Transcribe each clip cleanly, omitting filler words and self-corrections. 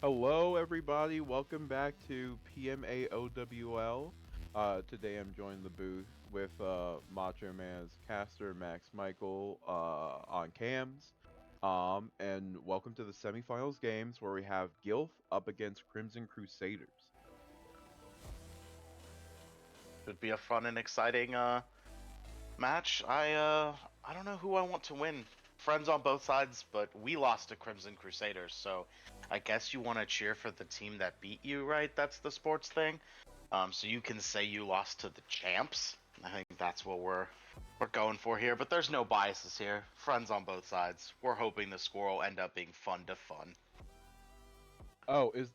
Hello, everybody. Welcome back to PMAOWL. Today I'm joined in the booth with Macho Man's caster Max Michael on cams. And welcome to the semifinals games where we have G.I.L.F up against Crimson Crusaders. Should be a fun and exciting match. I don't know who I want to win. Friends on both sides, but we lost to Crimson Crusaders, so I guess you want to cheer for the team that beat you, right? That's the sports thing. So you can say you lost to the champs. I think that's what we're going for here. But there's no biases here. Friends on both sides. We're hoping the score will end up being fun to fun. Oh, it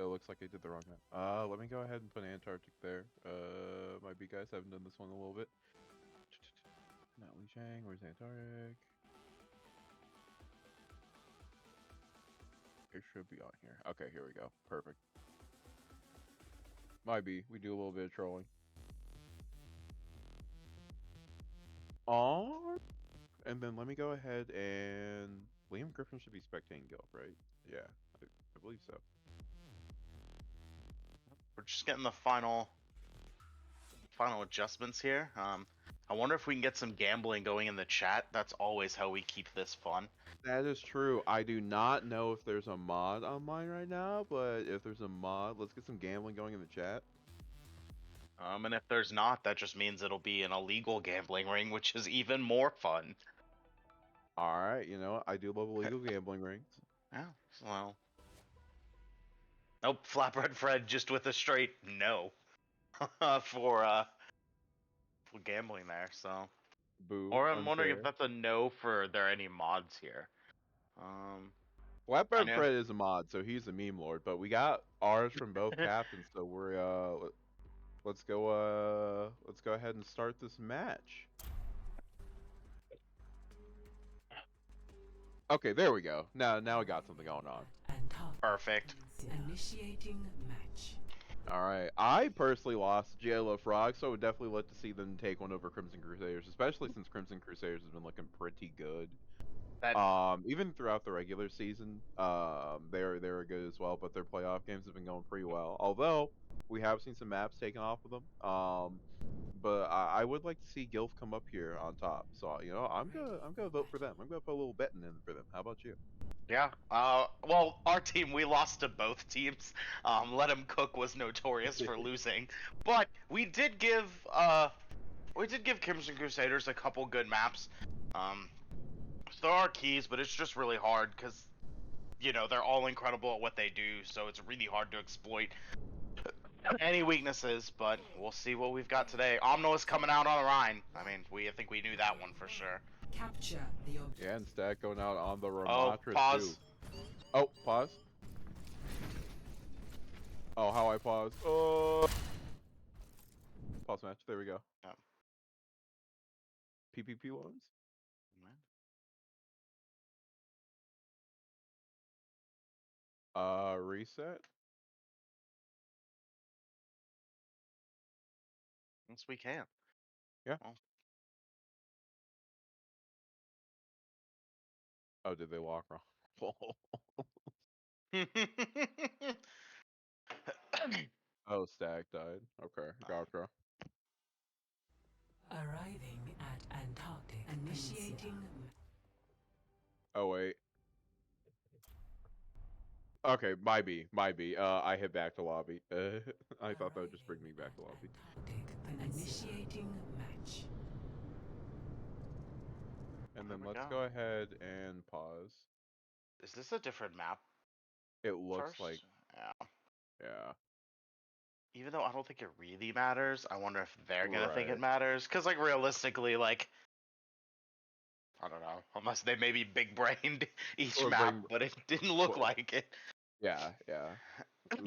looks like I did the wrong map. Let me go ahead and put Antarctic there. Might be guys haven't done this one in a little bit. Not Li Shang, where's Antarctic? It should be on here. Okay, here we go. Perfect. Might be. We do a little bit of trolling. On, and then let me go ahead and Liam Griffin should be spectating G.I.L.F, right? Yeah, I believe so. We're just getting the final adjustments here. I wonder if we can get some gambling going in the chat. That's always how we keep this fun. That is true. I do not know if there's a mod on mine right now, but if there's a mod, let's get some gambling going in the chat. And if there's not, that just means it'll be an illegal gambling ring, which is even more fun. All right, I do love illegal gambling rings. Yeah, well. Nope, Flatbread Fred just with a straight no for gambling there, so. Boo, Or I'm wondering if unfair. that's a no for there any mods here. I Flatbread know. Fred is a mod, so he's a meme lord, but we got ours from both captains, so let's go ahead and start this match. Okay, there we go. Now we got something going on. Perfect. Initiating match. All right, I personally lost G.I.L.F Frog, so I would definitely like to see them take one over Crimson Crusaders, especially since Crimson Crusaders has been looking pretty good. That Even throughout the regular season, they're good as well, but their playoff games have been going pretty well. Although we have seen some maps taken off of them. But I would like to see G.I.L.F come up here on top. So I'm gonna vote for them. I'm gonna put a little betting in for them. How about you? Yeah. Well, our team, we lost to both teams. Let 'em cook was notorious for losing, but we did give Crimson Crusaders a couple good maps. Um, there are keys, but it's just really hard because they're all incredible at what they do, so it's really hard to exploit any weaknesses. But we'll see what we've got today. Omno is coming out on the Rhine. I think we knew that one for sure. Capture the objective. Yeah, and Stack going out on the Oh, Ramatra too. pause. Oh, pause. Oh, how I pause. Oh, pause match. There we go. Yeah. PPP ones. Reset. Yes, we can. Yeah. Well, Oh, did they lock wrong? Oh, Stack died. Okay, gotcha. Arriving at Antarctic. Initiating. Oh wait. Okay, might be. I hit back to lobby. I thought that would just bring me back to lobby. Initiating match. And there then we let's go. go ahead and pause. Is this a different map It looks like, first? Yeah. yeah. Even though I don't think it really matters, I wonder if they're gonna think it Right. matters. Cause realistically, I don't know. Unless they maybe big brained each Or map, bring, but it didn't look well, like it. yeah.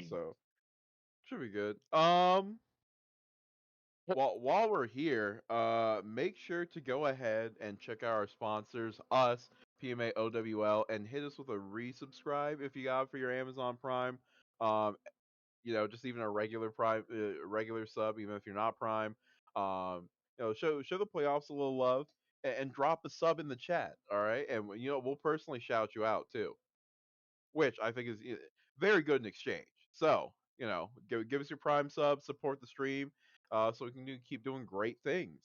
So should be good. While we're here, make sure to go ahead and check out our sponsors, us, PMA OWL, and hit us with a resubscribe if you got it for your Amazon Prime. Um, just even a regular Prime, regular sub, even if you're not Prime. Show the playoffs a little love and drop a sub in the chat. All right, and we'll personally shout you out too. which I think is very good in exchange. So, give us your Prime sub, support the stream, so we can keep doing great things.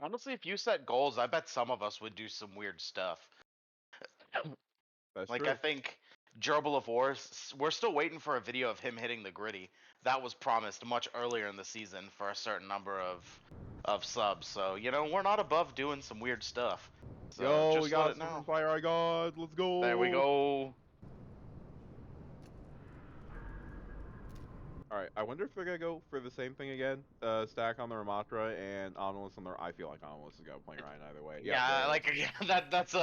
Honestly, if you set goals, I bet some of us would do some weird stuff. That's Like, true. I think Gerbil of Wars, we're still waiting for a video of him hitting the gritty. That was promised much earlier in the season for a certain number of subs. So, we're not above doing some weird stuff. So, Yo, we just let got it some from know. Fire Eye God. Let's There we go. go. All right, I wonder if they're gonna go for the same thing again. Stack on the Ramatra and Anomalous on the. I feel like Anomalous is gonna play Ryan either way. Yeah, there Yeah, it is. like yeah, that's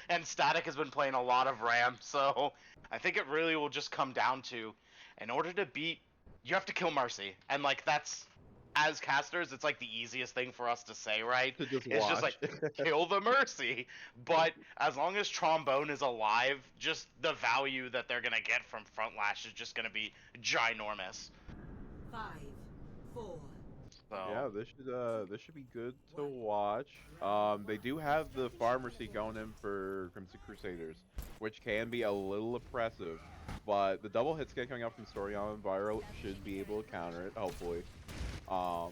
and Static has been playing a lot of Ram, so I think it really will just come down to, in order to beat, you have to kill Mercy, and like that's, as casters, it's like the easiest thing for us to say, right? To just It's just like watch. kill the Mercy, but as long as Trombone is alive, just the value that they're gonna get from Front Lash is just gonna be ginormous. 5, 4, Yeah, So this should be good to watch. They do have the Pharmacy going in for Crimson Crusaders, which can be a little oppressive, but the double hit scan coming out from Story on Viral should be able to counter it, hopefully. Um,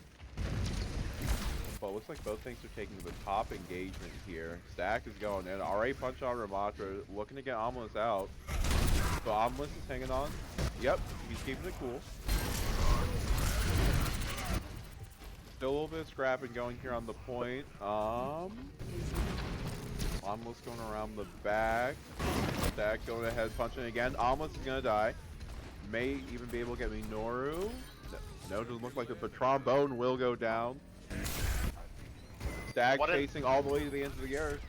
but it looks like both things are taking the top engagement here. Stack is going in. Already punch on Ramatra, looking to get Omeless out. So Omeless is hanging on. Yep, he's keeping it cool. Still a little bit of scrapping going here on the point. Omeless going around the back. Stack going ahead, punching again. Omeless is gonna die. May even be able to get Minoru. No, doesn't look like it, but Trombone will go down. Stack chasing all the way to the end of the earth.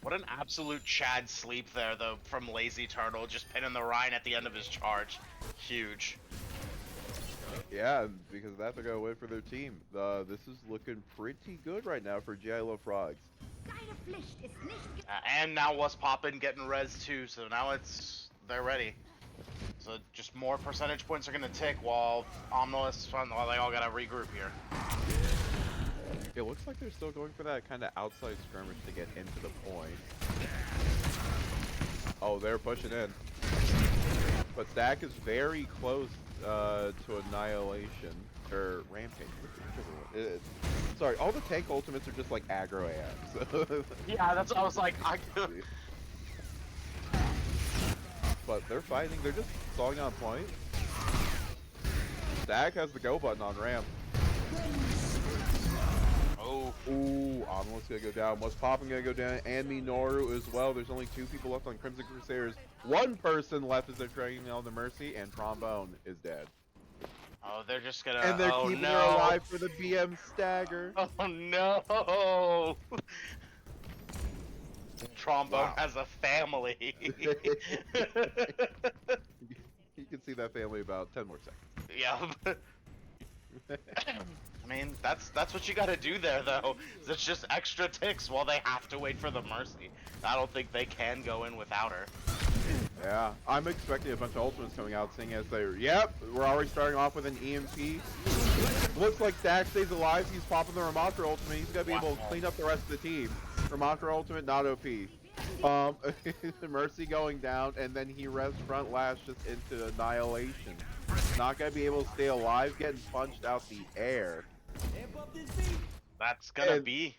what an absolute Chad sleep there, though, from Lazy Turtle, just pinning the Rhine at the end of his charge. Huge. Yeah, because of that, they're going to win for their team. This is looking pretty good right now for G.I.L.F frogs. And now what's poppin', getting res too, so now they're ready. So just more percentage points are gonna tick while Omnilus, while they all gotta regroup here. It looks like they're still going for that kind of outside skirmish to get into the point. Oh, they're pushing in. But Stack is very close to Annihilation. Or Rampage. Sorry, all the tank ultimates are just like aggro AMs. Yeah, that's what I was like. But they're fighting, they're just stalling on point. Stack has the go button on ramp. Oh. Ooh, Omeless gonna go down. What's popping gonna go down? And Minoru as well. There's only 2 people left on Crimson Crusaders. 1 person left as they're training on the Mercy, and Trombone is dead. Oh, they're just gonna. And they're oh keeping no. her alive for the BM stagger. Oh no. Trombone has a family. You can see that family about 10 more seconds. Yeah. I mean, that's what you gotta do there, though. It's just extra ticks while they have to wait for the Mercy. I don't think they can go in without her. Yeah, I'm expecting a bunch of ultimates coming out, seeing as they're, yep, we're already starting off with an EMP. Looks like Stack stays alive, he's popping the Ramatra ultimate, he's gonna be able to clean up the rest of the team. Ramatra ultimate, not OP. Mercy going down, and then he rests front lash just into Annihilation. Not gonna be able to stay alive, getting punched out the air. That's gonna be...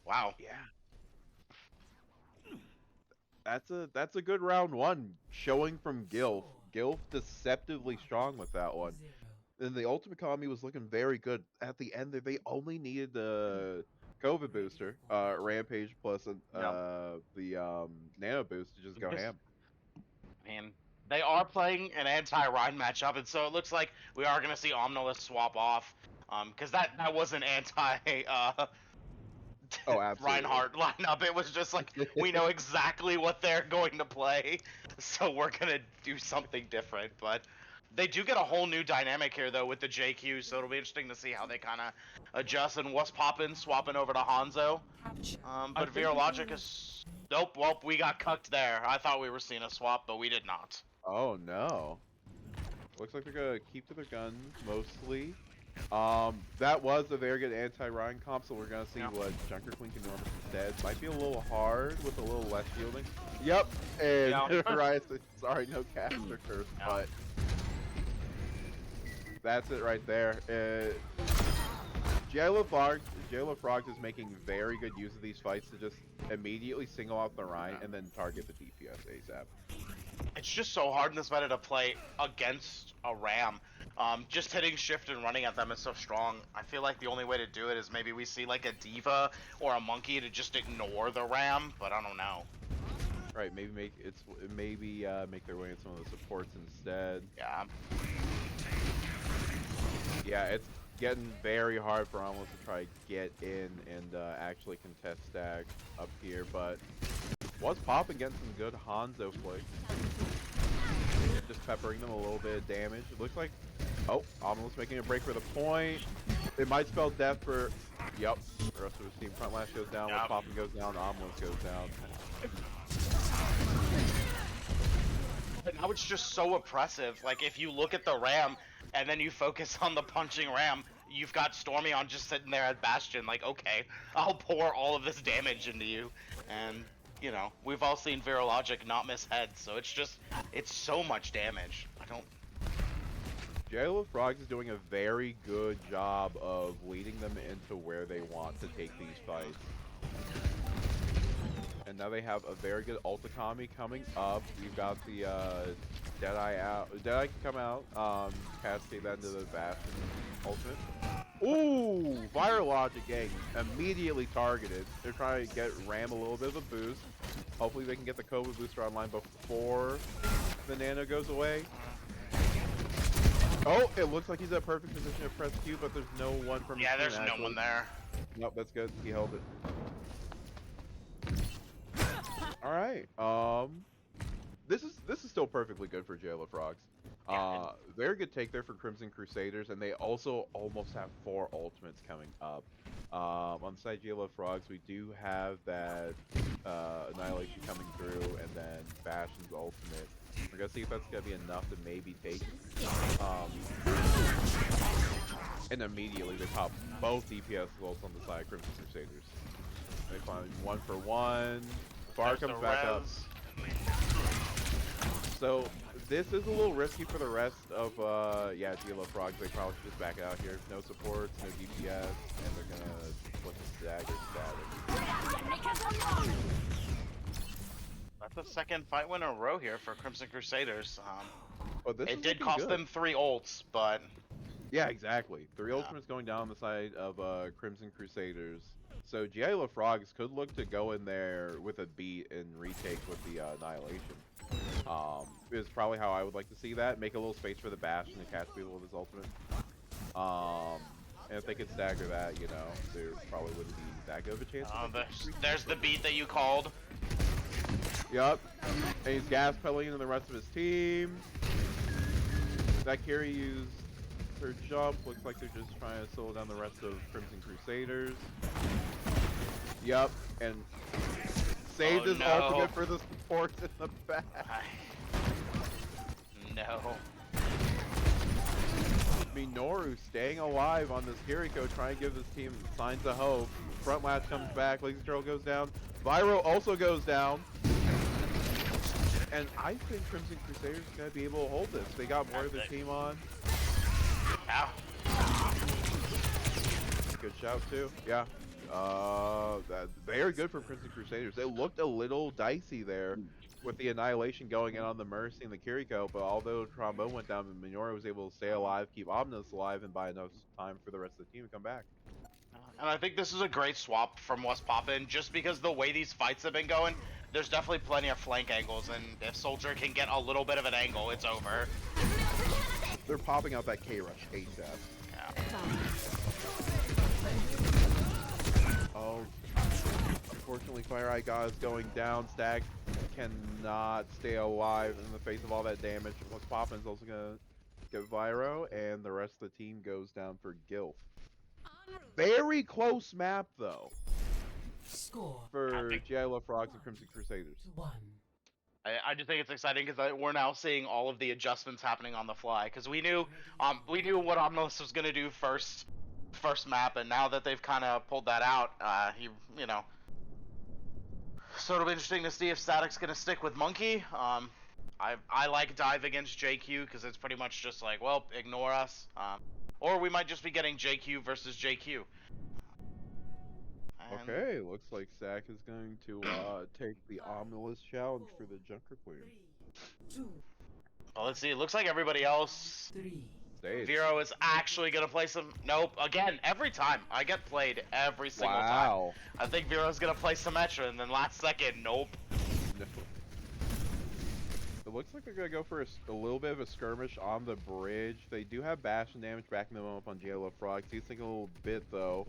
Wow. Yeah. That's a good round 1 showing from G.I.L.F. G.I.L.F. deceptively strong with that one. 0. And the ultimate economy was looking very good. At the end, they only needed the COVID booster, Rampage plus the Nano boost to just go ham. I mean, they are playing an anti-Rhine matchup, and so it looks like we are gonna see Omnilus swap off. Because that was an anti Oh, absolutely. Reinhardt lineup. It was just like, we know exactly what they're going to play, so we're gonna do something different. But they do get a whole new dynamic here, though, with the JQ, so it'll be interesting to see how they kind of adjust. And what's poppin', swapping over to Hanzo. But Virologic is... Nope, well, we got cucked there. I thought we were seeing a swap, but we did not. Oh, no. Looks like they're gonna keep to their guns, mostly. That was a very good anti-Ryan comp, so we're gonna see Yeah. what Junker Queen can do on this instead. Might be a little hard with a little less shielding. Yep, and Yeah. Ryan said, sorry, no caster curse, Yeah. but that's it right there. G.I.L.F Frogs is making very good use of these fights to just immediately single out the Ryan and then target the DPS ASAP. It's just so hard in this meta to play against a Ram. Just hitting shift and running at them is so strong. I feel like the only way to do it is maybe we see like a diva or a monkey to just ignore the Ram, but I don't know. Right, maybe make their way in some of the supports instead. Yeah. Yeah, it's getting very hard for Almost to try to get in and actually contest stack up here, but was popping, getting some good Hanzo flicks. Just peppering them a little bit of damage. It looks like, oh, Almost making a break for the point. It might spell death for, yep, the rest of his team. Front lash goes down, Yep. Popping goes down, Almost goes down. But now it's just so oppressive. Like, if you look at the Ram and then you focus on the punching Ram, you've got Stormy on just sitting there at Bastion. Like, okay, I'll pour all of this damage into you. And, you know, we've all seen Virologic not miss heads, so it's so much damage. I don't. G.I.L.F Frogs is doing a very good job of leading them into where they want to take these fights. And now they have a very good Ulticami coming up. You've got the Deadeye out. Deadeye can come out. Cascade that into the Bastion ultimate. Ooh! Virologic gang immediately targeted. They're trying to get Ram a little bit of a boost. Hopefully they can get the Cobra booster online before the Nano goes away. Oh, it looks like he's at perfect position to press Q, but there's no one from his Yeah, team, there's actually. no one there. Nope, that's good. He held it. All right. This is still perfectly good for G.I.L.F Frogs. Very good take there for Crimson Crusaders, and they also almost have 4 ultimates coming up. On the side G.I.L.F Frogs, we do have that Annihilation coming through, and then Bastion's ultimate. We're gonna see if that's gonna be enough to maybe take. And immediately they pop both DPS ults on the side of Crimson Crusaders. They find 1 for 1. Bar There's comes the back up. res. So this is a little risky for the rest of yeah, G.I.L.F Frogs. They probably should just back out here. No supports, no DPS, and they're gonna flip the dagger status. That's the second fight win in a row here for Crimson Crusaders. But this It is did looking cost good. them 3 ults, but Yeah, exactly. 3 ultimates going down on the side of Crimson Crusaders. So G.I.L.F Frogs could look to go in there with a beat and retake with the Annihilation. Is probably how I would like to see that. Make a little space for the Bastion to catch people with his ultimate. And if they could stagger that, you know, there probably wouldn't be that good of a chance. there's the beat that you called. Yup. And he's gas pedaling into the rest of his team. That carry used her jump. Looks like they're just trying to slow down the rest of Crimson Crusaders. Yup. And saved his ultimate for the support in the back. No. Minoru staying alive on this Kiriko, trying to give his team signs of hope. Front latch comes back, Lazy Turtle goes down. Vyro also goes down. And I think Crimson Crusaders is going to be able to hold this. They got more of the team on. Ow. Good shout too. Yeah. They are good for Crimson Crusaders. It looked a little dicey there with the Annihilation going in on the Mercy and the Kiriko, but although Trombone went down, Minoru was able to stay alive, keep Omnus alive, and buy enough time for the rest of the team to come back. And I think this is a great swap from what's poppin', just because the way these fights have been going, there's definitely plenty of flank angles, and if Soldier can get a little bit of an angle, it's over. They're popping out that K-Rush ASAP. Yeah. Oh, unfortunately, Fire Eye God is going down. Stag cannot stay alive in the face of all that damage. What's poppin' is also gonna get Vyro, and the rest of the team goes down for G.I.L.F. Very close map though. Score For G.I.L.F Frogs and Crimson Crusaders. 1. I just think it's exciting because we're now seeing all of the adjustments happening on the fly. Because we knew what Omnilus was gonna do first map, and now that they've kind of pulled that out, you know. So it'll be interesting to see if Static's gonna stick with Monkey. I like Dive against JQ because it's pretty much just like, well, ignore us. Or we might just be getting JQ versus JQ. And Okay, looks like Zach is going to take the Omnilus challenge for the Junker Queen. 3, 2, well, let's see. It looks like everybody else. 3. Stage. Vero is actually gonna play some. Nope. Again, every time I get played every single time. Wow. I think Vero's gonna play Symmetra, and then last second, nope. No. It looks like they're gonna go for a little bit of a skirmish on the bridge. They do have bash and damage backing them up on G.I.L.F Frogs. He's thinking a little bit though.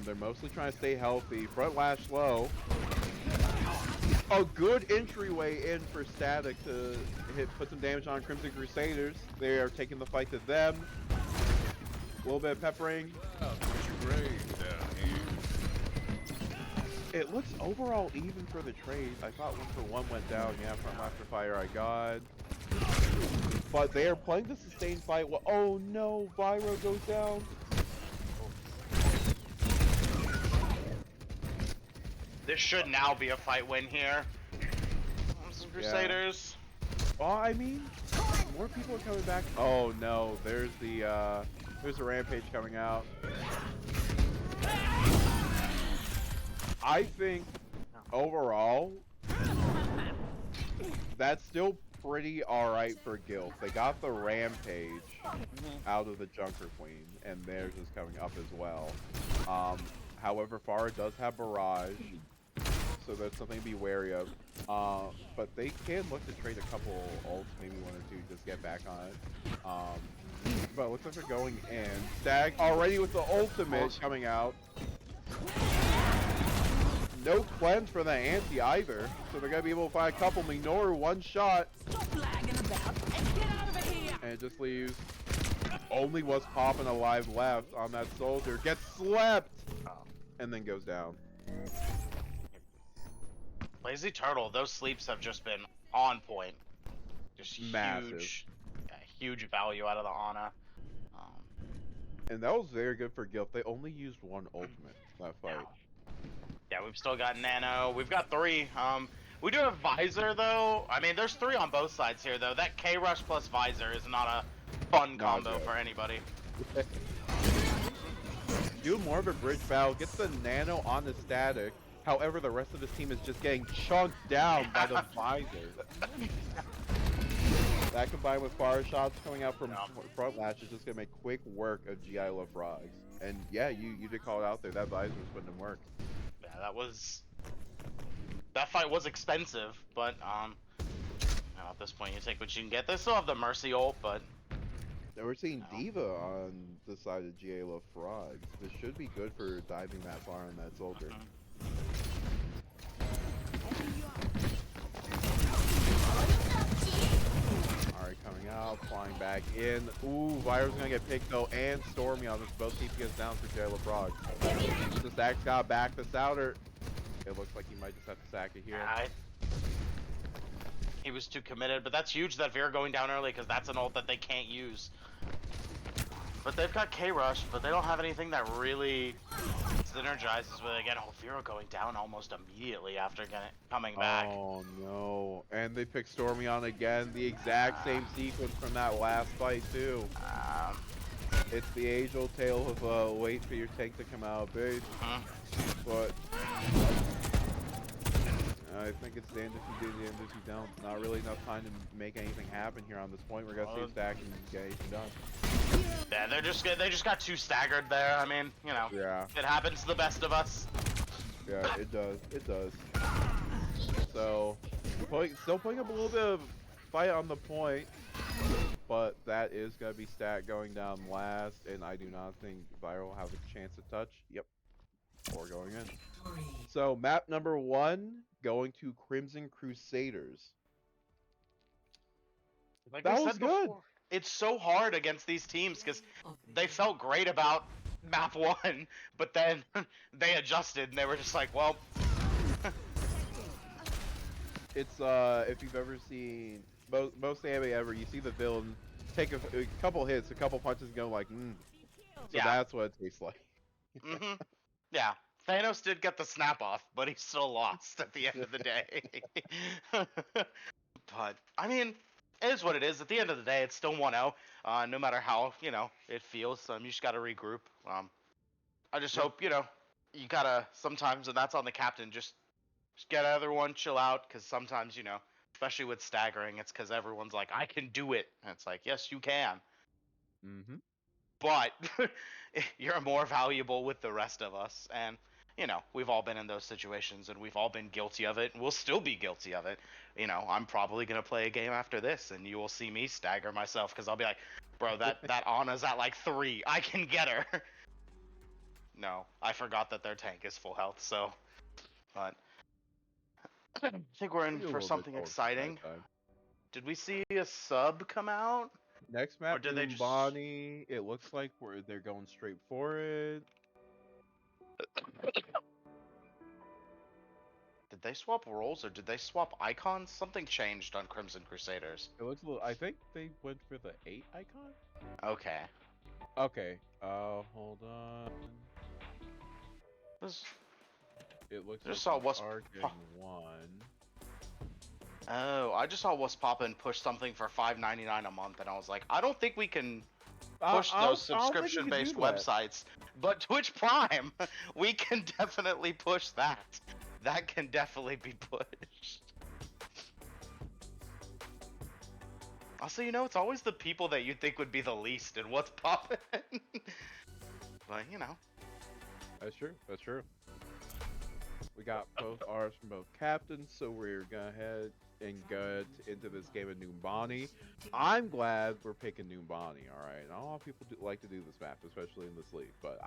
They're mostly trying to stay healthy. Front lash low. A good entryway in for Static to put some damage on Crimson Crusaders. They are taking the fight to them. A little bit of peppering. It looks overall even for the trade. I thought 1-for-1 went down. Yeah, from after fire I got. But they are playing the sustained fight. Well, oh no, Vyro goes down. This should now be a fight win here. Some Crusaders. Well, I mean, more people are coming back. Oh no, there's a rampage coming out. I think overall, that's still pretty alright for G.I.L.F. They got the rampage out of the Junker Queen, and theirs is coming up as well. However, Pharah does have Barrage, so that's something to be wary of. But they can look to trade a couple ults, maybe one or two, just get back on it. But it looks like they're going in. Stag already with the ultimate coming out. No cleanse for the anti either, so they're gonna be able to find a couple. Minoru one shot. Stop lagging about and get out of here. And it just leaves. Only was popping alive left on that soldier. Gets slept! And then goes down. Lazy Turtle, those sleeps have just been on point. Just Massive. Huge value out of the Ana. And that was very good for G.I.L.F. They only used one ultimate that fight. Yeah, we've still got Nano. We've got 3. We do have Visor though. I mean, there's 3 on both sides here though. That K Rush plus Visor is not a fun combo for anybody. Do more of a bridge battle. Gets the Nano on the Static. However, the rest of his team is just getting chunked down by the Visor. That combined with fire shots coming out from front lash is just gonna make quick work of G.I.L.F Frogs. And yeah, you did call it out there. That Visor was putting in work. Yeah, that fight was expensive, but at this point you take what you can get. They still have the Mercy ult, but we're seeing Diva on the side of G.I.L.F Frogs. This should be good for diving that far on that soldier. Alright, coming out, flying back in. Ooh, Viro's gonna get picked though, and Stormy on this. Both keep us down for G.I.L.F Frogs. The Stack's got back the Souter. It looks like he might just have to sack it here. He was too committed, but that's huge that Vera going down early because that's an ult that they can't use. But they've got K-Rush, but they don't have anything that really synergizes with it. Again, Vera going down almost immediately after coming back. Oh no. And they picked Stormy on again. The exact same sequence from that last fight too. It's the age-old tale of wait for your tank to come out of base. But I think it's damned if you do, damned if you don't. Not really enough time to make anything happen here on this point. We're gonna see if Stack can get anything done. Yeah, they just got too staggered there. I mean, you know, it happens to the best of us. Yeah, it does. It does. So, still putting up a little bit of fight on the point, but that is gonna be Stack going down last, and I do not think Viral will have a chance to touch. Yep, or going in. So map number 1 going to Crimson Crusaders. Like that we was said good. Before, it's so hard against these teams because they felt great about map 1, but then they adjusted and they were just like, well. It's if you've ever seen most anime ever, you see the villain take a couple hits, a couple punches, and go like, So Yeah. that's what it tastes like. Mm-hmm. Yeah. Thanos did get the snap off, but he still lost at the end of the day. But I mean, it is what it is. At the end of the day, it's still 1-0. No matter how it feels, you just gotta regroup. I just Yeah. hope you gotta sometimes, and that's on the captain. Just get everyone chill out, because sometimes especially with staggering, it's because everyone's like, I can do it, and it's like, yes, you can, Mm-hmm. but you're more valuable with the rest of us, and we've all been in those situations, and we've all been guilty of it, and we'll still be guilty of it. I'm probably gonna play a game after this, and you will see me stagger myself, because I'll be like, bro, that Ana's at like 3, I can get her. No, I forgot that their tank is full health, so, but I think we're in Maybe a for little bit something taller from exciting. that time. Did we see a sub come out? Next Or map, did they just... Numbani. It looks like they're going straight for it. Did they swap roles, or did they swap icons? Something changed on Crimson Crusaders. It looks a little. I think they went for the 8 icon. Okay. Okay. Hold on. This... It looks I like just saw we what's... are getting one. Oh, I just saw What's Poppin' push something for $5.99 a month, and I was like, I don't think we can push those I don't think we can do subscription-based that. websites, but Twitch Prime, we can definitely push that. That can definitely be pushed. Also, it's always the people that you think would be the least in What's Poppin'. But, That's true. That's true. We got both R's from both captains, so we're gonna head and go into this game of Numbani. I'm glad we're picking Numbani. All right, not a lot of people like to do this map, especially in this league, but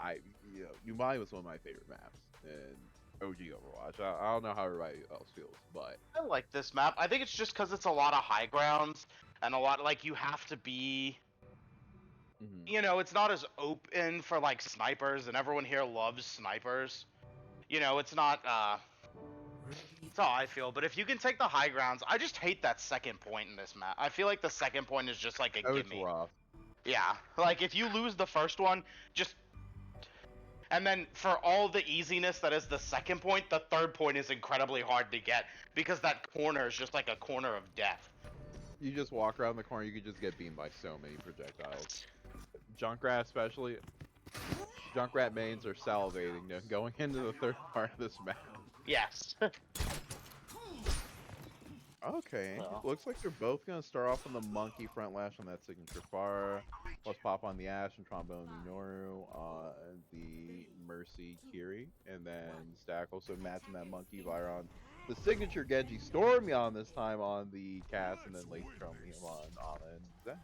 Numbani was one of my favorite maps in OG Overwatch. I don't know how everybody else feels, but I like this map. I think it's just because it's a lot of high grounds, and a lot, like, you have to be... it's not as open for, like, snipers, and everyone here loves snipers. It's not, that's how I feel, but if you can take the high grounds, I just hate that second point in this map. I feel like the second point is just like a it's gimme. rough. Yeah, like, if you lose the first one, just... And then, for all the easiness that is the second point, the third point is incredibly hard to get, because that corner is just like a corner of death. You just walk around the corner, you could just get beamed by so many projectiles. Junkrat especially. Junkrat mains are salivating going into the third part of this map. Yes. Okay, Well. looks like they're both gonna start off on the monkey front lash on that signature fire. Let's pop on the Ash and Trombone Minoru on the Mercy Kiri, and then Stack also matching that monkey fire on the signature Genji Stormyon this time on the Cass, and then late Chromium on Ana and Zen.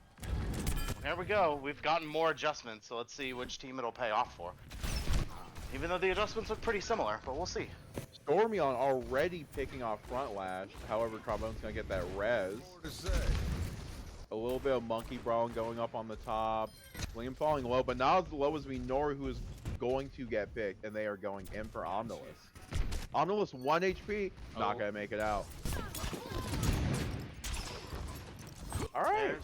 There we go. We've gotten more adjustments, so let's see which team it'll pay off for. Even though the adjustments look pretty similar, but we'll see. Stormyon already picking off front lash, however Trombone's gonna get that res. A little bit of monkey brawl going up on the top. Liam falling low, but not as low as Minoru, who is going to get picked, and they are going in for Omnilus. Omnilus 1 HP, not gonna make it out. Alright.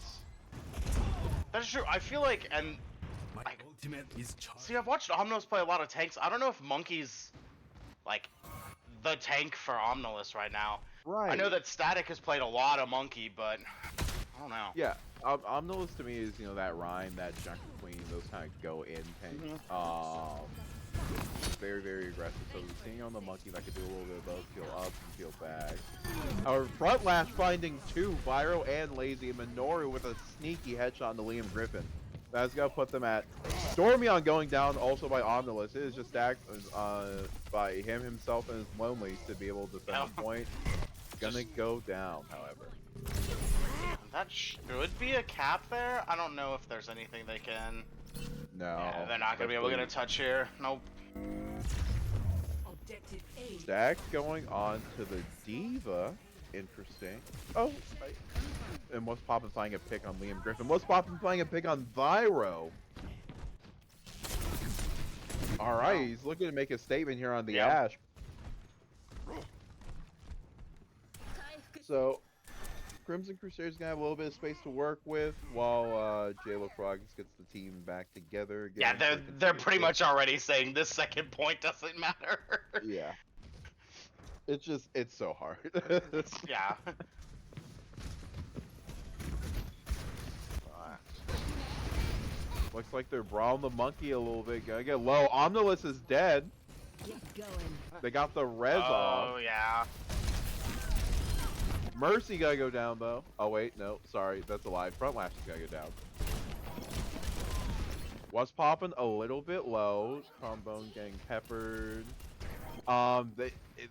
That's true. I feel like, and like, see, I've watched Omnilus play a lot of tanks. I don't know if Monkey's like the tank for Omnilus right now. Right. I know that Static has played a lot of Monkey, but I don't know. Yeah, Omnilus to me is, that Rhyme, that Junker Queen, those kind of go in tank. Very, very aggressive. So seeing on the monkey that could do a little bit of both, peel up and peel back. Our front lash finding two, Vyro and Lazy, and Minoru with a sneaky headshot to Liam Griffin. That's gonna put them at Stormyon going down also by Omnilus. It is just stacked by him himself and his lonely to be able to defend the point. Gonna go down, however. That should be a cap there. I don't know if there's anything they can. No. Yeah, they're not gonna be able to get a touch here. Nope. Stack going on to the Diva. Interesting. Oh, and what's Poppin playing a pick on Liam Griffin? What's Poppin playing a pick on Vyro? Alright, he's looking to make a statement here on the Ash. So Crimson Crusaders gonna have a little bit of space to work with while J.L.F Frogs gets the team back together again. Yeah, so they're they can they're take pretty it. much already saying this second point doesn't matter. Yeah. It's so hard. Yeah. Looks like they're brawling the monkey a little bit. Gonna get low. Omnilus is dead. Get going. They got the res off. Oh yeah. Mercy gotta go down though. Oh wait, no, sorry, that's a lie. Front lash is gotta go down. Was popping a little bit low. Trombone getting peppered.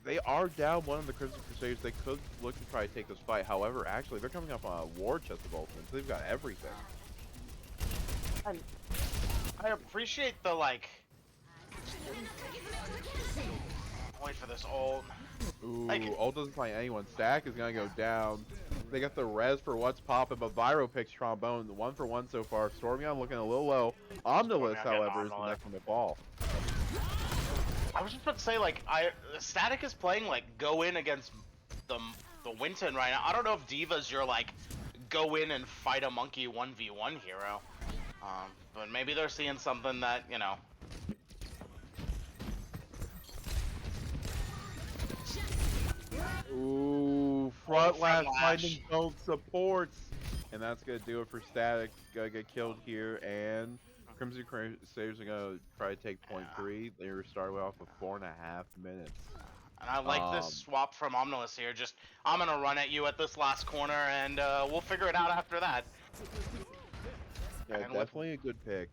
They are down one of the Crimson Crusaders. They could look to try to take this fight. However, actually, they're coming up on a war chest of ultimates. They've got everything. I appreciate the like. Wait for this ult. Ooh, Like- ult doesn't find anyone. Stack is gonna go down. They got the res for what's popping, but Vyro picks Trombone. The 1-for-1 so far. Stormion looking a little low. Omnilus, Stormion however, is getting the next one to fall. I was just about to say like Static is playing like go in against the Winton right now. I don't know if Diva's your like go in and fight a monkey 1v1 hero. But maybe they're seeing something that, you know. Ooh, front lash front finding lash. both supports. And that's going to do it for Static. Gonna get killed here. And Crimson Crusaders are going to try to take point 3. They were started off with 4.5 minutes. And I like this swap from Omnilus here. Just, I'm gonna run at you at this last corner, and we'll figure it out after that. Yeah, And with- definitely a good pick.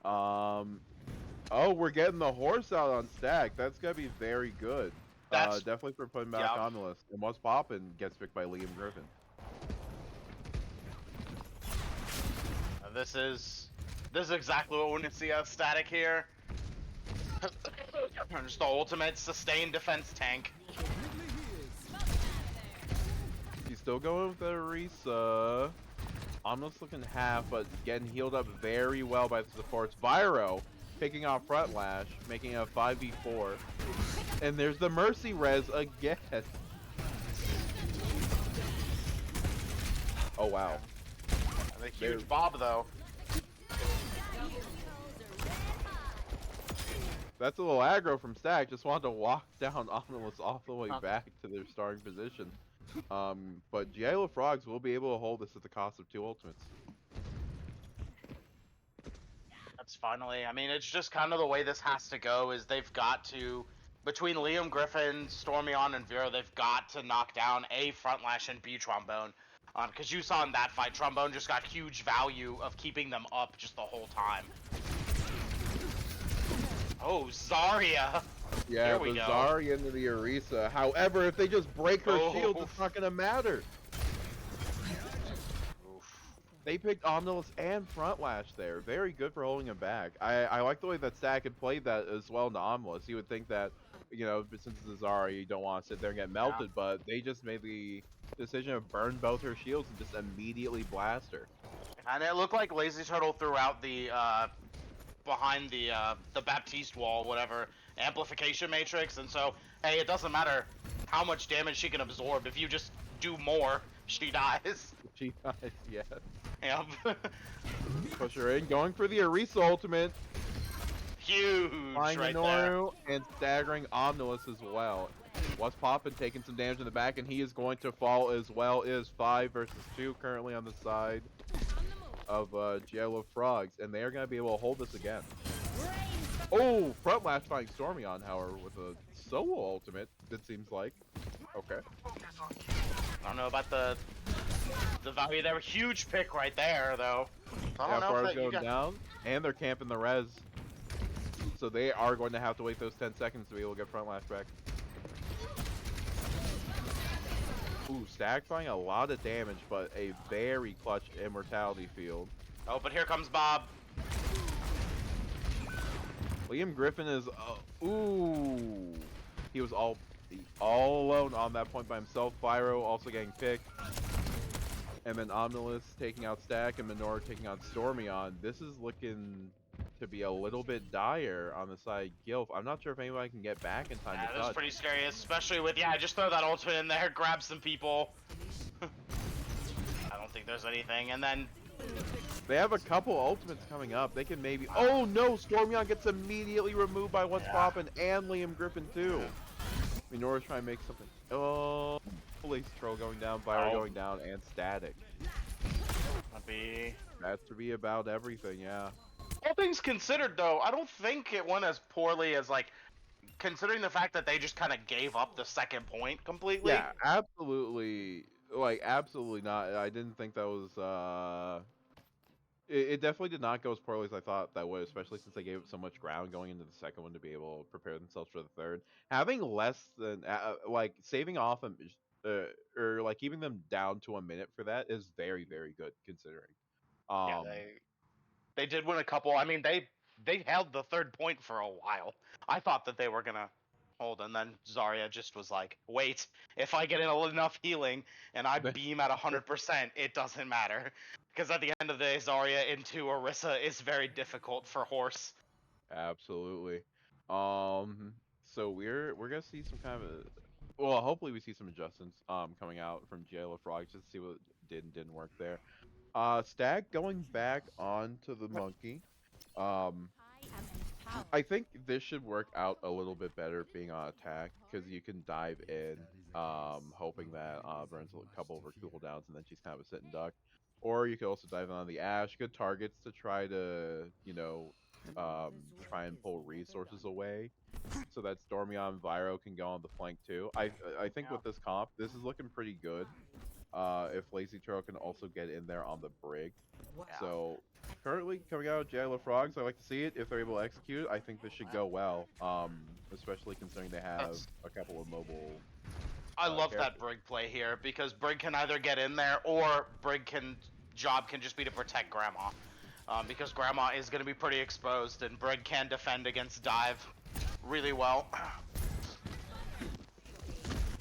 Oh, we're getting the horse out on Stack. That's going to be very good. That's- Definitely for putting back yeah. Omnilus. And what's popping gets picked by Liam Griffin. This is exactly what we want to see out of Static here. Just the ultimate sustained defense tank. He's still going with the Orisa. Omnilus looking half, but getting healed up very well by the supports. Vyro picking off front lash, making it a 5v4. And there's the Mercy res again. Oh wow. And a huge bob though. That's a little aggro from Stack. Just wanted to walk down Omnilus all the way Huh. back to their starting position. But G.I.L.F Frogs will be able to hold this at the cost of 2 ultimates. That's finally, I mean, it's just kind of the way this has to go, is they've got to, between Liam Griffin, Stormion, and Vero, they've got to knock down A, Frontlash, and B, Trombone. Because you saw in that fight, Trombone just got huge value of keeping them up just the whole time. Oh, Zarya! Yeah, Here we the go. Zarya into the Orisa. However, if they just break her shields, it's not going to matter. Oof. They picked Omnilus and Frontlash there. Very good for holding him back. I like the way that Stack had played that as well into Omnilus. You would think that, you know, since it's a Zarya, you don't want to sit there and get melted, but they just made the decision to burn both her shields and just immediately blast her. And it looked like Lazy Turtle threw out the, behind the Baptiste wall, whatever, amplification matrix, and so, hey, it doesn't matter how much damage she can absorb. If you just do more, she dies. She dies, yes. Yep. Push her in, going for the Orisa ultimate. Huge Flying right there. Minoru and staggering Omnilus as well. What's poppin', taking some damage in the back, and he is going to fall as well. It is 5 versus 2 currently on the side of G.I.L.F Frogs, and they are going to be able to hold this again. Oh, front lash finding Stormion, however, with a solo ultimate, it seems like. Okay. I don't know about the value there. Huge pick right there, though. I don't know Far if is that, you going got... down, and they're camping the res. So they are going to have to wait those 10 seconds to be able to get front lash back. Ooh, Stack finding a lot of damage, but a very clutch immortality field. Oh, but here comes Bob. Liam Griffin is, ooh, he was all alone on that point by himself. Fyro also getting picked. And then Omnilus taking out Stack and Minoru taking out Stormion. This is looking to be a little bit dire on the side of G.I.L.F. I'm not sure if anybody can get back in time Yeah, to this is touch. pretty scary, especially with, yeah, just throw that ultimate in there, grab some people. I don't think there's anything, and then... They have a couple ultimates coming up. They can maybe... Oh no! Stormion gets immediately removed by What's Yeah. Poppin' and Liam Griffin too. Minora's trying to make something... Oh... Police Troll going down, Fire going down, and Static. That'd be... That's to be about everything, yeah. All things considered, though, I don't think it went as poorly as, like, considering the fact that they just kind of gave up the second point completely. Yeah, absolutely. Like, absolutely not. I didn't think that was, it definitely did not go as poorly as I thought that would, especially since they gave up so much ground going into the second one to be able to prepare themselves for the third. Having less than, like, saving off them, or, like, keeping them down to a minute for that is very, very good, considering. Yeah, they did win a couple. I mean, they held the third point for a while. I thought that they were gonna hold, and then Zarya just was like, "Wait, if I get enough healing and I beam at 100%, it doesn't matter." Because at the end of the day, Zarya into Orisa is very difficult for Horse. Absolutely. So we're gonna see some kind of well, hopefully we see some adjustments coming out from G.I.L.F Frog just to see what did and didn't work there. Stag going back onto the monkey. Um, I think this should work out a little bit better being on attack because you can dive in, hoping that burns a couple of her cooldowns and then she's kind of a sit and duck. Or you could also dive in on the Ash, good targets to try to, try and pull resources away so that Stormion and Vyro can go on the flank too. I think with this comp, this is looking pretty good. If Lazy Turtle can also get in there on the brig. So currently coming out of G.I.L.F Frogs, I like to see it. If they're able to execute, I think this should go well. Especially considering they have a couple of mobile. I love characters. that Brig play here because Brig can either get in there or Brig can job can just be to protect Grandma. Because Grandma is going to be pretty exposed and Brig can defend against dive really well.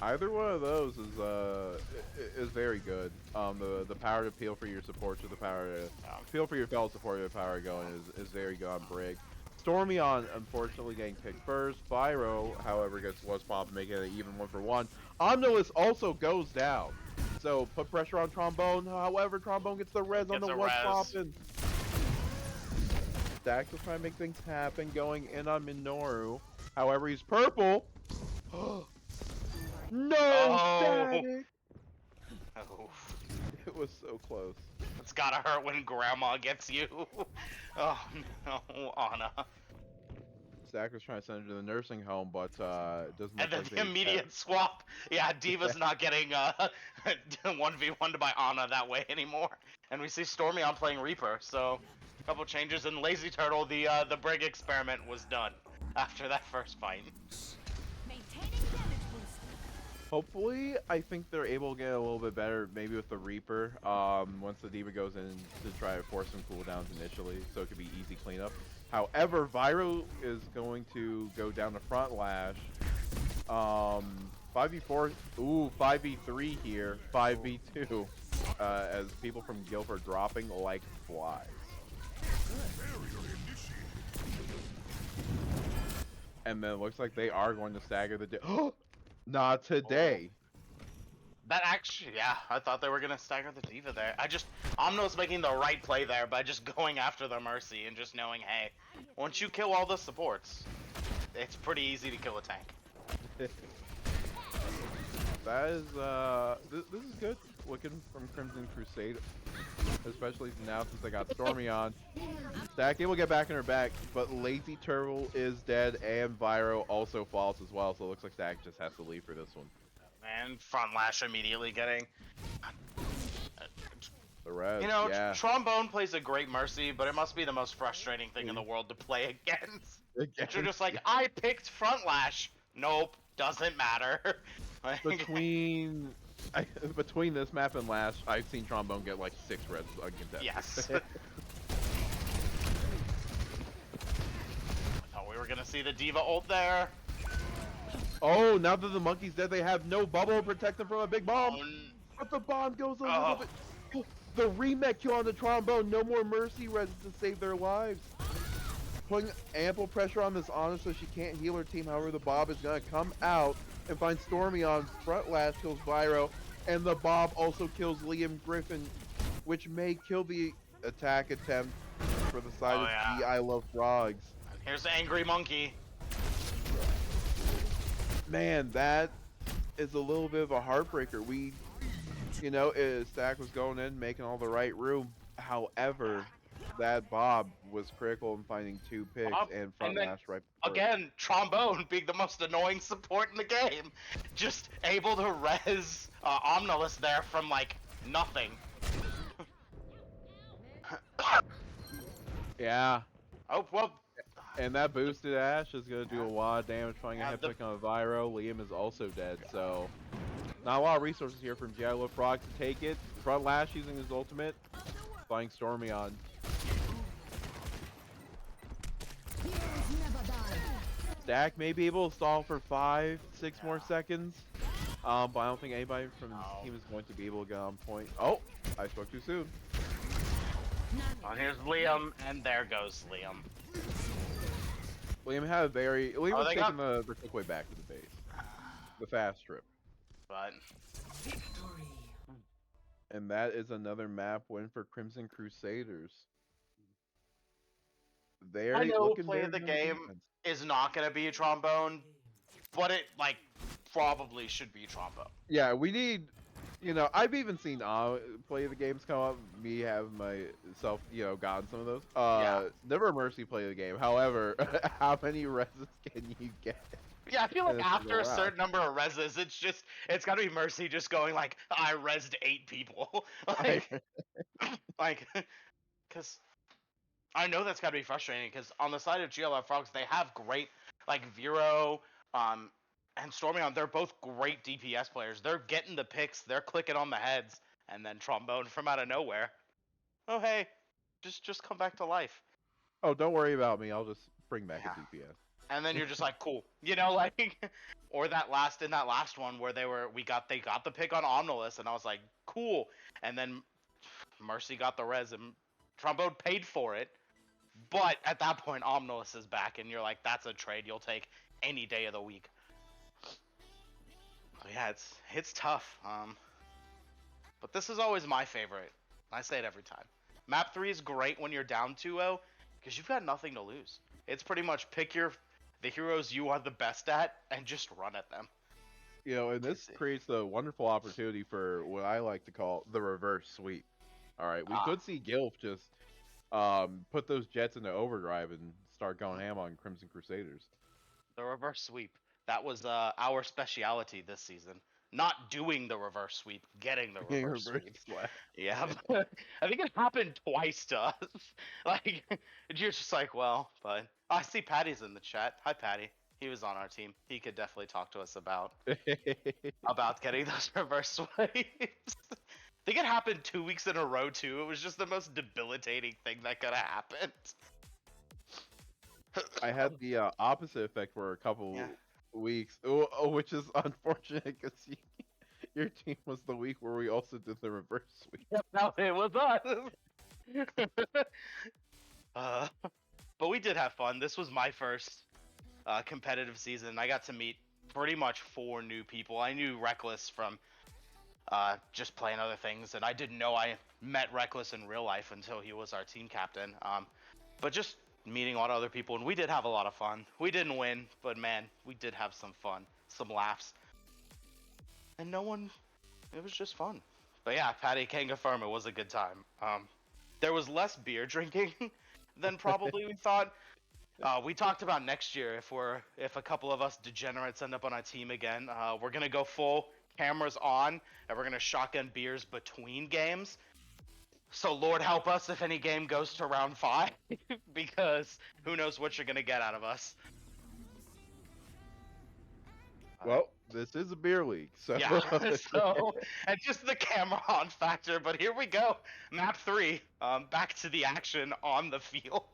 Either one of those is very good. The power to peel for your supports or the power to peel for your fellow support, the power going is very good on Brig. Stormion unfortunately getting picked first. Pyro, however, gets was pop, making it an even 1-for-1. Omnilus also goes down. So put pressure on Trombone. However, Trombone gets the res on the one popping. Stax will try to make things happen, going in on Minoru. However, he's purple. No, Static! Oh. It was so close. It's gotta hurt when Grandma gets you. Oh no, Anna. Stack was trying to send her to the nursing home, but it doesn't And look then like the they immediate swap. Yeah, Diva's not getting 1v1'd by Anna that way anymore. And we see Stormion playing Reaper, so a couple changes. And Lazy Turtle, the Brig experiment was done after that first fight. Maintaining damage boost. Hopefully, I think they're able to get a little bit better, maybe with the Reaper, once the Diva goes in to try to force some cooldowns initially, so it could be easy cleanup. However, Vyro is going to go down the front lash. 5v4, 5v3 here, 5v2, as people from G.I.L.F are dropping like flies. And then it looks like they are going to stagger the not today. That actually, yeah, I thought they were gonna stagger the Diva there. Omno's making the right play there by just going after the Mercy and just knowing, hey, once you kill all the supports, it's pretty easy to kill a tank. That is, this is good looking from Crimson Crusade, especially now since they got Stormy on. Stack able to get back in her back, but Lazy Turtle is dead, and Vyro also falls as well, so it looks like Stack just has to leave for this one. And front lash immediately getting. The rest, You know, yeah. Trombone plays a great Mercy, but it must be the most frustrating thing in the world to play against. You're just like, I picked front lash. Nope, doesn't matter. Between this map and last, I've seen Trombone get like 6 reds against that. Yes. I thought we were gonna see the Diva ult there. Oh, now that the monkey's dead, they have no bubble to protect them from a big bomb. But the bomb goes a little bit. The remake kill on the Trombone. No more Mercy res to save their lives. putting ample pressure on this Ana so she can't heal her team. However, the Bob is going to come out and find Stormy on front lash, kills Byro, and the Bob also kills Liam Griffin, which may kill the attack attempt for the side Oh, of yeah. G.I.L.F frogs. And here's the angry monkey. Man, that is a little bit of a heartbreaker. Stack was going in, making all the right room. However, that Bob was critical in finding 2 picks Bob, and front and then lash right before it. again, Trombone being the most annoying support in the game, just able to res Omnilus there from like nothing. Yeah, Oh well, and that boosted Ash is going to do a lot of damage, finding a Yeah, head the- pick on a Vyro. Liam is also dead, so not a lot of resources here from G.I.L.F Frog to take it. Front lash using his ultimate, flying Stormy on. Stack may be able to stall for 5, 6 more seconds. But I don't think anybody from his team is going to be able to get on point. Oh, I spoke too soon. oh, here's Liam, and there goes Liam. Liam had a Liam was they taking the quick way back to the base. The fast trip. But And that is another map win for Crimson Crusaders. I know Looking play very of the good on game defense. is not gonna be Trombone, but it like probably should be Trombone. Yeah, we need, I've even seen play the games come up. Me have myself, gotten some of those. Yeah. Never Mercy play the game. However, how many reses can you get? Yeah, I feel like in a after single a round? certain number of reses, it's gotta be Mercy just going like, I resed 8 people. like, cause I know that's gotta be frustrating, because on the side of G.I.L.F Frogs, they have great, like, Vero, and Stormion, they're both great DPS players. They're getting the picks, they're clicking on the heads, and then Trombone from out of nowhere. Oh hey, just come back to life. Oh, don't worry about me. I'll just bring back Yeah. a DPS. And then you're just like, cool, like, or that last one where they got the pick on Omnilus, and I was like, cool. And then Mercy got the res, and Trombone paid for it. But at that point, Omnilus is back, and you're like, that's a trade you'll take any day of the week. So yeah, it's tough. But this is always my favorite. I say it every time. Map 3 is great when you're down 2-0, because you've got nothing to lose. It's pretty much pick the heroes you are the best at and just run at them. And this creates a wonderful opportunity for what I like to call the reverse sweep. All right, we could see G.I.L.F just put those jets into overdrive and start going ham on Crimson Crusaders. The reverse sweep. That was our speciality this season. Not doing the reverse sweep, getting the reverse sweep. Slap. Yeah, I think it happened twice to us. Like, you're just like, well, but I see Patty's in the chat. Hi, Patty. He was on our team. He could definitely talk to us about getting those reverse swipes. I think it happened 2 weeks in a row too. It was just the most debilitating thing that could have happened. I had the opposite effect for a couple weeks, which is unfortunate because your team was the week where we also did the reverse sweep. Yep, no, it was us. But we did have fun. This was my first competitive season. I got to meet pretty much 4 new people. I knew Reckless from just playing other things, and I didn't know I met Reckless in real life until he was our team captain. But just meeting a lot of other people, and we did have a lot of fun. We didn't win, but man, we did have some fun, some laughs. And it was just fun. But yeah, Patty can confirm it was a good time. There was less beer drinking than probably we thought. We talked about next year, if a couple of us degenerates end up on a team again, we're gonna go full cameras on, and we're gonna shotgun beers between games. So Lord help us if any game goes to round 5, because who knows what you're gonna get out of us. Well, this is a beer league, so Yeah, and just the camera on factor, but here we go. Map 3, back to the action on the field.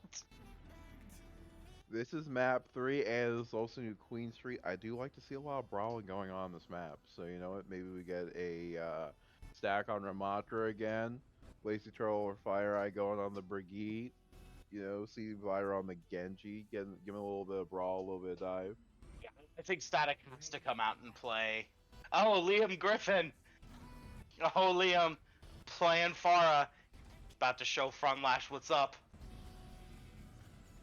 This is map 3, and it's also new Queen Street. I do like to see a lot of brawling going on this map, so you know what? Maybe we get a stack on Ramatra again. Lazy Troll or Fire Eye going on the Brigitte. see Vyra on the Genji, give him a little bit of brawl, a little bit of dive. Yeah, I think Static has to come out and play. Oh, Liam Griffin. Oh, Liam, playing Pharah. About to show Front Lash what's up.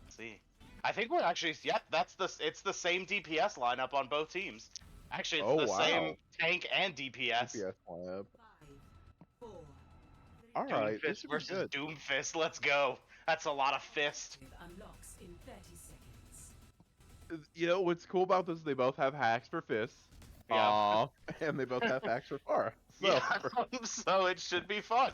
Let's see. I think we're actually, yep, it's the same DPS lineup on both teams. Actually, it's Oh, the wow. same tank and DPS. DPS lineup. 5, 4, All right, this Doomfist should be versus good. Doomfist. Let's go. That's a lot of fist. unlocks in 30 seconds. What's cool about this? They both have hacks for fists. Yeah. And they both have hacks for Pharah. So, Yeah, so it should be fun.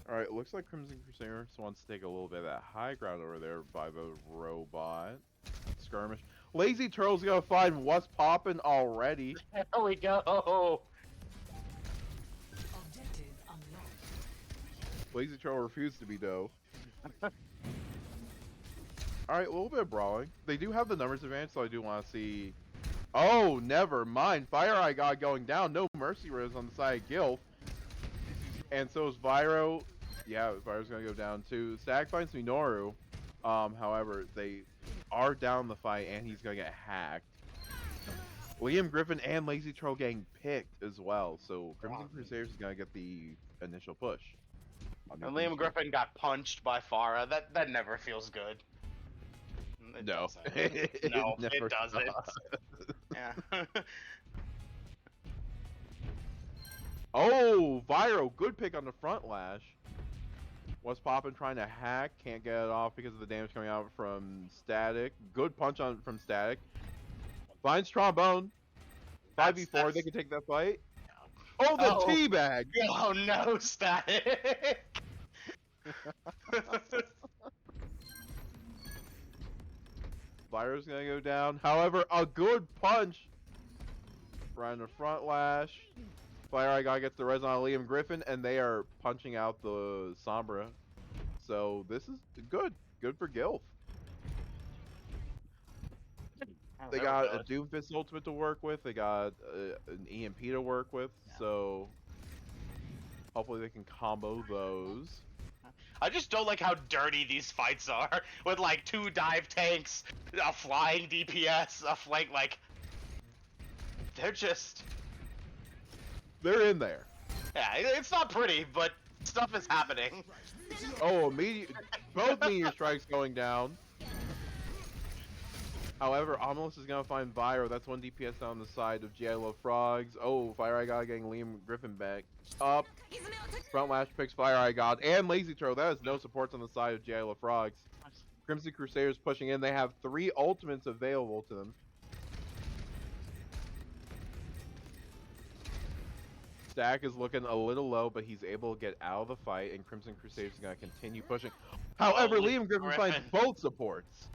all right, looks like Crimson Crusaders wants to take a little bit of that high ground over there by the robot. Skirmish. Lazy Turtle's gonna find what's poppin' already. There we go. Objective unlocked. Lazy Turtle refused to be dough. Alright, a little bit of brawling. They do have the numbers advantage, so I do want to see... Oh, never mind. Fire Eye God going down. No Mercy Rose on the side of G.I.L.F. And so is Vyro. Yeah, Vyro's going to go down too. Stag finds Minoru. However, they are down the fight, and he's going to get hacked. Liam Griffin and Lazy Troll getting picked as well, so Crimson Crusaders is going to get the initial push. And Liam Griffin got punched by Pharah. That never feels good. It No. doesn't. No, it never doesn't. does. Yeah. Oh, Vyro, good pick on the front lash. What's poppin', trying to hack, can't get it off because of the damage coming out from Static. Good punch from Static. Finds Trombone. 5v4, they can take that fight. Oh, the Oh. teabag! Oh no, Static! Vyro's gonna go down. However, a good punch. Right in the front lash. Fire Eye God gets the res on Liam Griffin, and they are punching out the Sombra. So this is good. Good for G.I.L.F. They got a Doomfist ultimate to work with. They got an EMP to work with. So hopefully they can combo those. I just don't like how dirty these fights are. With like 2 dive tanks, a flying DPS, a flank, like... They're just... They're in there. Yeah, it's not pretty, but stuff is happening. Oh, both meteor strikes going down. However, Omnilus is going to find Vyro. That's 1 DPS down the side of G.I.L.F Frogs. Oh, Fire Eye God getting Liam Griffin back. Up. Front Lash picks Fire Eye God and Lazy Throw. That is no supports on the side of G.I.L.F Frogs. Crimson Crusaders pushing in. They have 3 ultimates available to them. Stack is looking a little low, but he's able to get out of the fight, and Crimson Crusaders is going to continue pushing. However, Holy Liam Griffin finds both supports.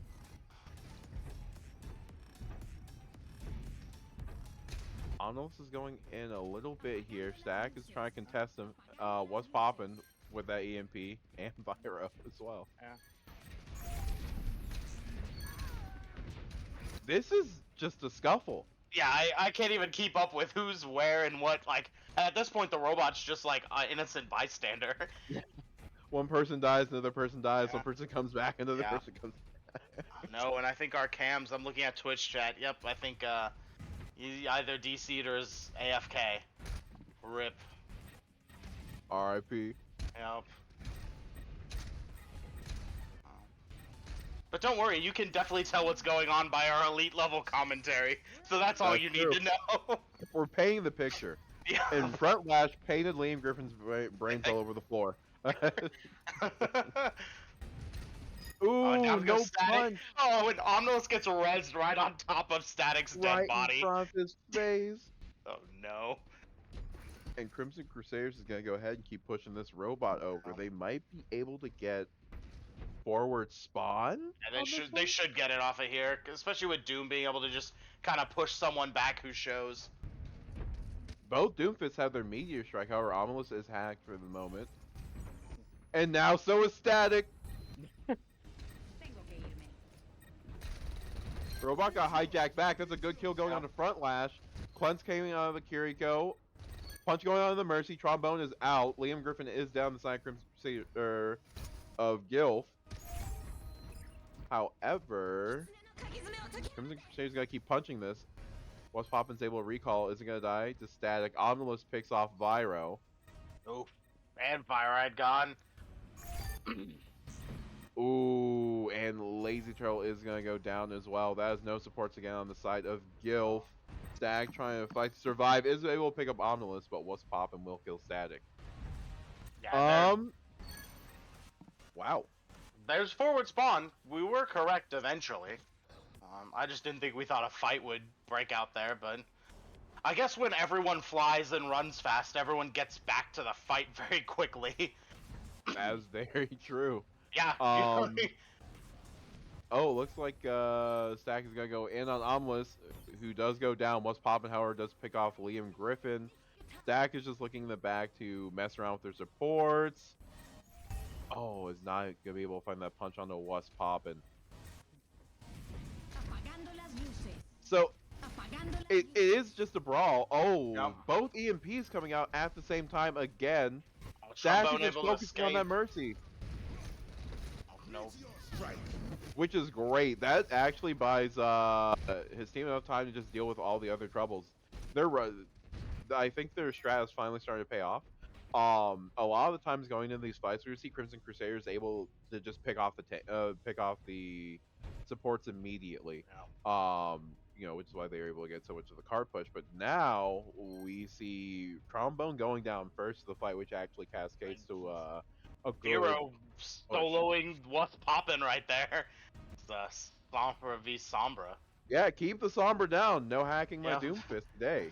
Omnilus is going in a little bit here. Stack is trying to contest him. What's popping with that EMP and Vyro as well. Yeah. This is just a scuffle. Yeah, I can't even keep up with who's where and what. Like, at this point, the robot's just like an innocent bystander. One person dies, another person dies, Yeah. one person comes back, another Yeah. person comes back. No, and I think our cams, I'm looking at Twitch chat. Yep, I think he either DC'd or is AFK. RIP. RIP. Yep. But don't worry, you can definitely tell what's going on by our elite level commentary. So that's all That's you true. need to know. We're painting the picture. Yeah. And Front Lash painted Liam Griffin's brains all over the floor. Ooh, down no goes Static. punch Oh, and Omnilus gets rezzed right on top of Static's dead right body. in front of his face. Oh no. And Crimson Crusaders is going to go ahead and keep pushing this robot over. They might be able to get forward spawn. And they should get it off of here, especially with Doom being able to just kind of push someone back who shows. Both Doomfists have their Meteor Strike, however, Omnilus is hacked for the moment. And now so is Static. Robot got hijacked back. That's a good kill going on the front lash. Cleanse came out of the Kiriko. Punch going on in the Mercy. Trombone is out. Liam Griffin is down the side of Crimson Crusader of G.I.L.F. However, Crimson Crusader's gonna keep punching this. Once Poppin's able to recall, isn't gonna die to static. Omnilus picks off Vyro. Oh, and Fire Eyed gone. Ooh, and Lazy Turtle is gonna go down as well. That is no supports again on the side of G.I.L.F. Static trying to fight to survive. Is able to pick up Omnilus, but What's Poppin' will kill Static. Yeah, Wow. there's forward spawn. We were correct eventually. I just didn't think we thought a fight would break out there, but I guess when everyone flies and runs fast, everyone gets back to the fight very quickly. That is very true. Yeah. Oh, looks like Stack is gonna go in on Omnilus, who does go down. What's Poppin', however, does pick off Liam Griffin. Stack is just looking in the back to mess around with their supports. Oh, is not gonna be able to find that punch on the What's Poppin'. So it is just a brawl. Oh, Yep. both EMPs coming out at the same time again. Oh, Stack is Trombone just able to focusing on that escape. Mercy, Oh, no. which is great. That actually buys his team enough time to just deal with all the other troubles. I think their strat is finally starting to pay off. A lot of the times going into these fights, we see Crimson Crusaders able to just pick off the supports immediately. Yeah. Which is why they were able to get so much of the card push. But now we see Trombone going down first of the fight, which actually cascades to a good Zero soloing What's Poppin' right there. It's Sombra v Sombra. Yeah, keep the Sombra down. No hacking my Yeah. Doomfist today.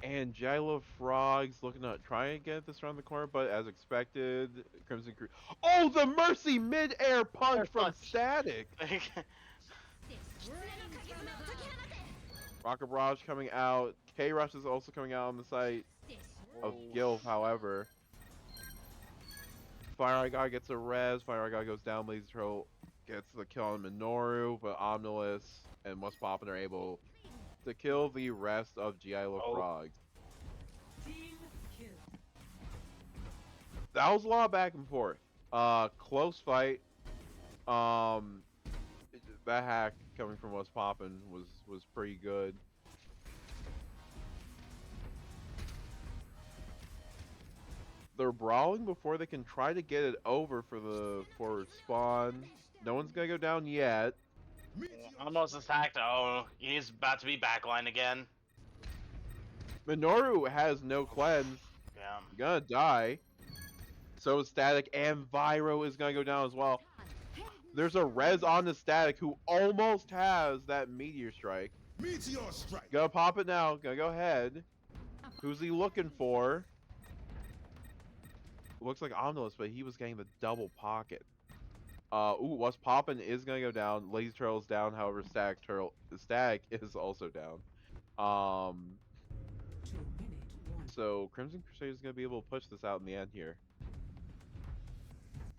And G.I.L.F Frogs looking to try and get this around the corner, but as expected, Crimson Crew. Oh, the Mercy mid-air punch from Static! Rocket Barrage coming out. K-Rush is also coming out on the site of G.I.L.F, however. Fire Eye God gets a res. Fire Eye God goes down. Lazy Turtle gets the kill on Minoru, but Omnilus and What's Poppin' are able to kill the rest of G.I.L.F Frogs. Team kill. That was a lot of back and forth. Close fight. That hack coming from What's Poppin' was pretty good. They're brawling before they can try to get it over for the forward spawn. No one's gonna go down yet. Almost attacked. Oh, he's about to be backline again. Minoru has no cleanse. Yeah. Gonna die. So is Static, and Vyro is gonna go down as well. There's a res on the Static who almost has that Meteor Strike. Meteor strike. Gonna pop it now. Gonna go ahead. Who's he looking for? Looks like Omnilus, but he was getting the double pocket. What's Poppin' is gonna go down. Lazy Turtle's down, however, Static is also down. 2-minute warning. So Crimson Crusader is gonna be able to push this out in the end here.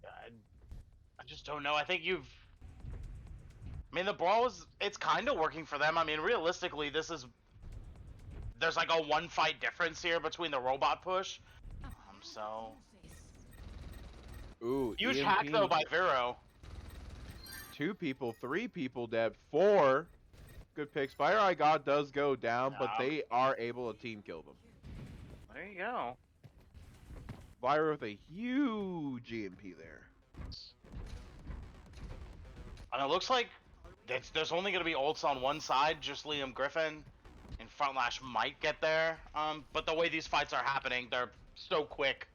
I just don't know. I think I mean, the brawl it's kind of working for them. I mean, realistically, there's like a one fight difference here between the robot push. So. Ooh, Huge EMP. hack though by Vero. 2 people, 3 people dead, 4 good picks. Fire Eye God does go down, but they are able to team kill them. There you go. Fire with a huge EMP there. And it looks like there's only going to be ults on one side, just Liam Griffin. And Frontlash might get there. But the way these fights are happening, they're so quick.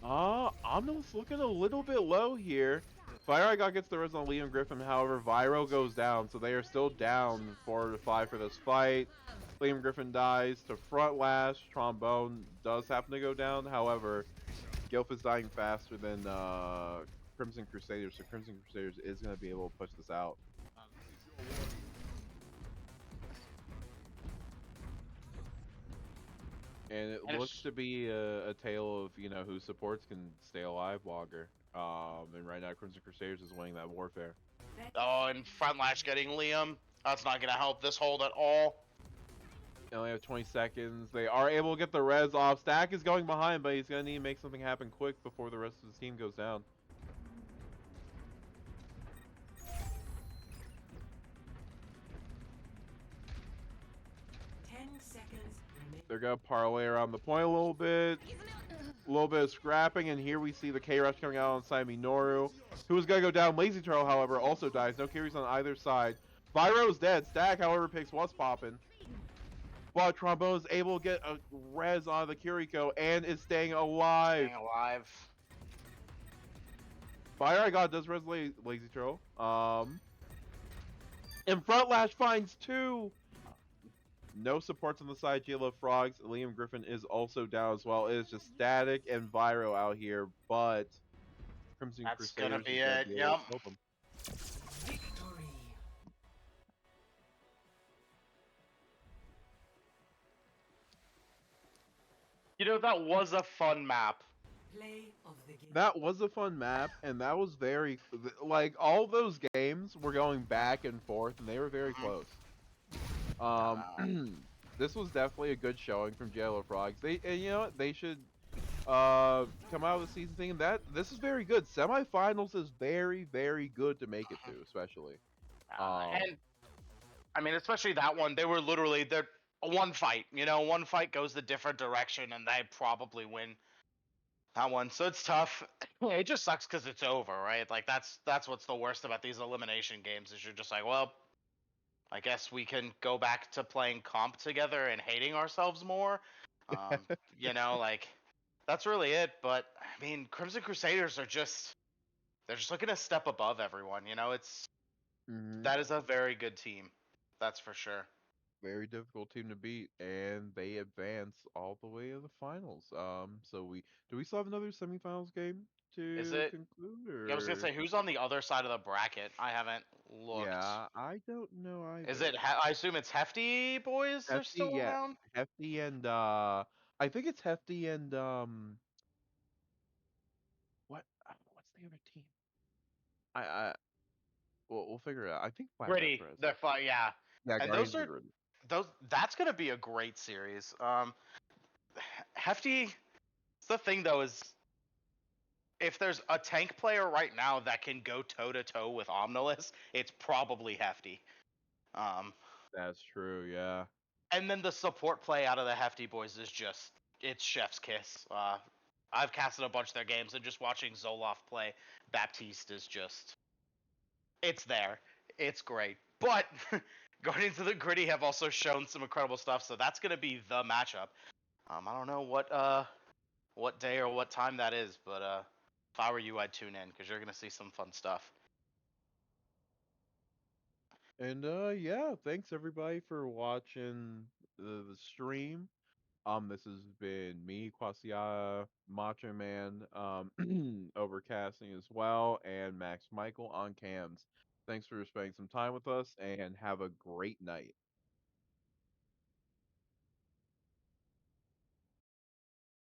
Omnilus looking a little bit low here. Fire Eye God gets the res on Liam Griffin, however, Vyro goes down, so they are still down 4 to 5 for this fight. Liam Griffin dies to Frontlash. Trombone does happen to go down, however, G.I.L.F is dying faster than Crimson Crusaders, so Crimson Crusaders is going to be able to push this out. And it And looks it's to be a tale of who supports can stay alive longer. And right now Crimson Crusaders is winning that warfare. oh, and front latch getting Liam. That's not gonna help this hold at all. They only have 20 seconds. They are able to get the res off. Stack is going behind, but he's gonna need to make something happen quick before the rest of his team goes down. 10 seconds remaining. They're gonna parlay around the point a little bit. A little bit of scrapping, and here we see the K-Rush coming out on side Minoru, who is going to go down. Lazy Turtle, however, also dies. No carries on either side. Viro's dead. Stack, however, picks what's popping. But Trombone is able to get a res on the Kiriko and is staying alive. Staying alive. Fire I got does res Lazy Turtle. And Front Lash finds two. No supports on the side. G.I.L.F Frogs. Liam Griffin is also down as well. It is just Static and Viro out here, but Crimson That's gonna Crusaders be is going to it. be able Yep. to help them. Victory. You know, that was a fun map. Play of the game. That was a fun map, and that was very like all those games were going back and forth, and they were very Mhm. close. Uh, This was definitely a good showing from J.L.O Frogs. They and you know what, they should come out with the season thinking that this is very good. Semifinals is very good to make it to, especially. and I mean, especially that one, they were literally they're one fight. You know, one fight goes the different direction, and they probably win that one. So it's tough. It just sucks because it's over, right? Like that's what's the worst about these elimination games is you're just like, well, I guess we can go back to playing comp together and hating ourselves more. Um, you know, like that's really it. But I mean, Crimson Crusaders are just they're just looking a step above everyone. You know, it's Mhm. that is a very good team. That's for sure. Very difficult team to beat, and they advance all the way to the finals. So we still have another semifinals game Is to it? conclude, I was gonna or say who's on the other side of the bracket. I haven't looked. yeah, I don't know Is it? either. I assume it's Hefty boys are Hefty, still yeah, around. Hefty and I think it's Hefty and what's the other team? I we'll figure it out. I think Black Gritty. Retro is They're fine. Yeah, yeah, and those Guardians of the are Grid. those. That's gonna be a great series. Hefty. The thing though is, if there's a tank player right now that can go toe to toe with Omnilus, it's probably Hefty. Um, That's true, yeah. and then the support play out of the Hefty boys is just it's chef's kiss. I've casted a bunch of their games and just watching Zoloft play Baptiste is just it's there. It's great. But Guardians of the Gritty have also shown some incredible stuff, so that's gonna be the matchup. I don't know what day or what time that is, but if I were you, I'd tune in because you're gonna see some fun stuff. And yeah, thanks everybody for watching the stream. This has been me, Quasia, Macho Man, overcasting as well, and Max Michael on cams. Thanks for spending some time with us, and have a great night.